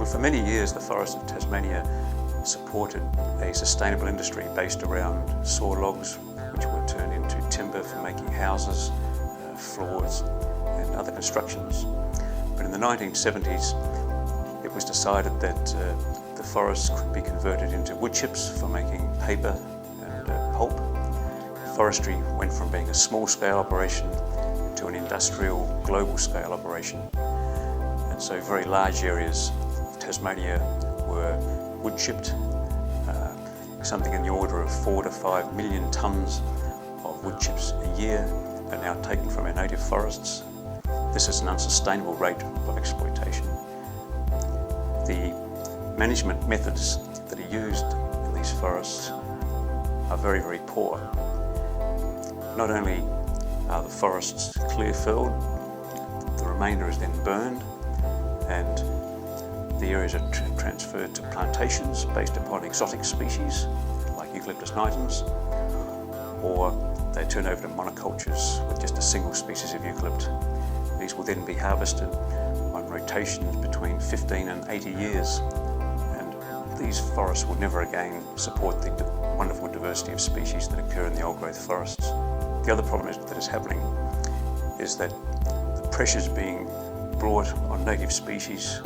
for many years, the forests of Tasmania supported a sustainable industry based around saw logs, which were turned into timber for making houses, floors and other constructions. But in the 1970s, it was decided that the forests could be converted into wood chips for making paper and pulp. Forestry went from being a small-scale operation to an industrial, global-scale operation. And so very large areas of Tasmania were wood chipped. Something in the order of 4 to 5 million tonnes of wood chips a year are now taken from our native forests. This is an unsustainable rate of exploitation. The management methods that are used in these forests are very, very poor. Not only are the forests clear-felled, the remainder is then burned, and the areas are transferred to plantations based upon exotic species like Eucalyptus nitens, or they turn over to monocultures with just a single species of eucalypt. These will then be harvested on rotations between 15 and 80 years, and these forests will never again support the wonderful diversity of species that occur in the old-growth forests. The other problem that is happening is that the pressures being brought on native species.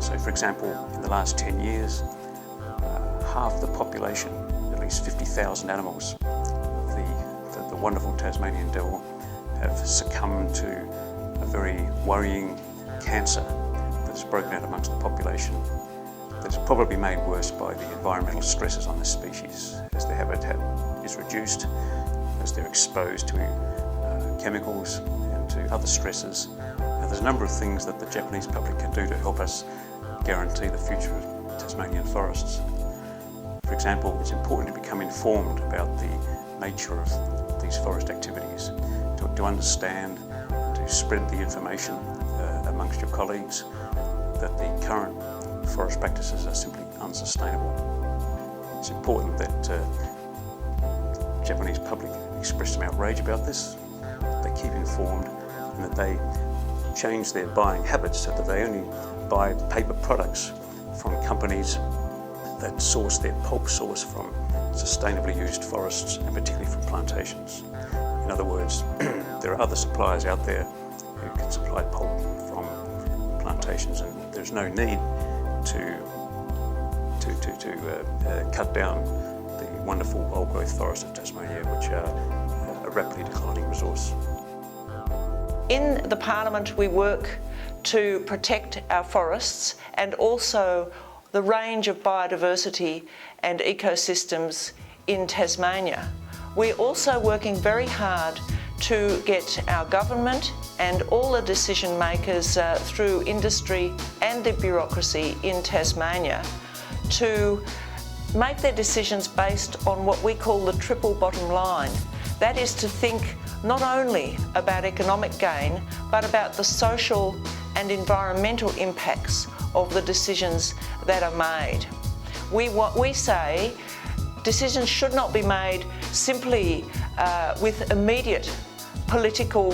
So, for example, in the last 10 years, half the population, at least 50,000 animals, the wonderful Tasmanian devil, have succumbed to a very worrying cancer that has broken out amongst the population, that is probably made worse by the environmental stresses on this species, as their habitat is reduced, as they're exposed to chemicals and to other stresses. Now, there's a number of things that the Japanese public can do to help us guarantee the future of Tasmanian forests. For example, it's important to become informed about the nature of these forest activities, to understand, to spread the information amongst your colleagues that the current forest practices are simply unsustainable. It's important that the Japanese public express some outrage about this, they keep informed, and that they change their buying habits so that they only buy paper products from companies that source their pulp source from sustainably used forests, and particularly from plantations. In other words, there are other suppliers out there who can supply pulp from plantations, and there's no need to cut down the wonderful old-growth forests of Tasmania, which are a rapidly declining resource. In the Parliament, we work to protect our forests and also the range of biodiversity and ecosystems in Tasmania. We're also working very hard to get our government and all the decision makers through industry and the bureaucracy in Tasmania to make their decisions based on what we call the triple bottom line. That is to think not only about economic gain, but about the social and environmental impacts of the decisions that are made. We say decisions should not be made simply with immediate political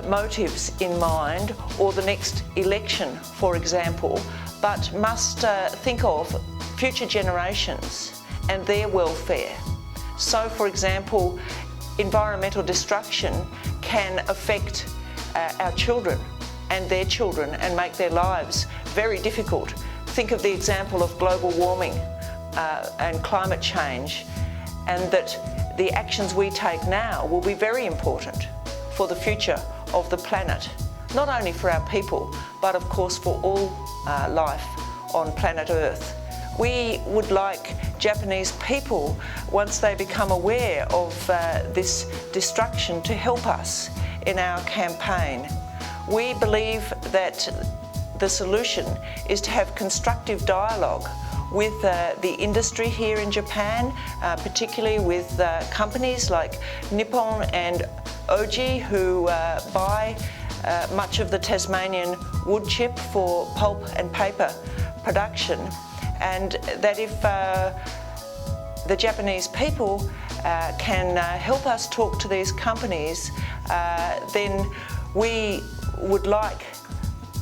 motives in mind, or the next election, for example, but must think of future generations and their welfare. So, for example, environmental destruction can affect our children and their children and make their lives very difficult. Think of the example of global warming and climate change, and that the actions we take now will be very important for the future of the planet, not only for our people, but of course for all life on planet Earth. We would like Japanese people, once they become aware of this destruction, to help us in our campaign. We believe that the solution is to have constructive dialogue with the industry here in Japan, particularly with companies like Nippon and Oji, who buy much of the Tasmanian wood chip for pulp and paper production, and that if the Japanese people can help us talk to these companies, then we would like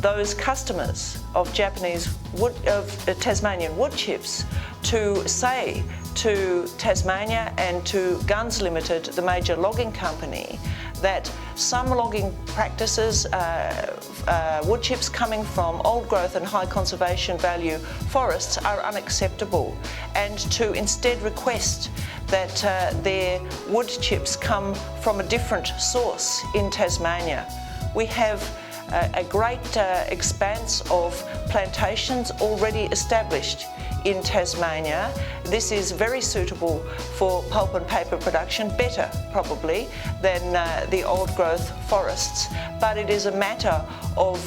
those customers of Tasmanian wood chips to say to Tasmania and to Guns Limited, the major logging company, that some logging practices, wood chips coming from old growth and high conservation value forests are unacceptable, and to instead request that their wood chips come from a different source in Tasmania. We have a great expanse of plantations already established in Tasmania. This is very suitable for pulp and paper production, better probably than the old growth forests, but it is a matter of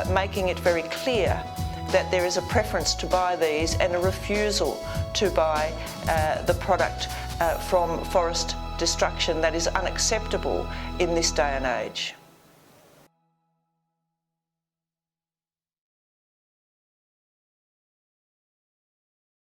making it very clear that there is a preference to buy these and a refusal to buy the product from forest destruction that is unacceptable in this day and age.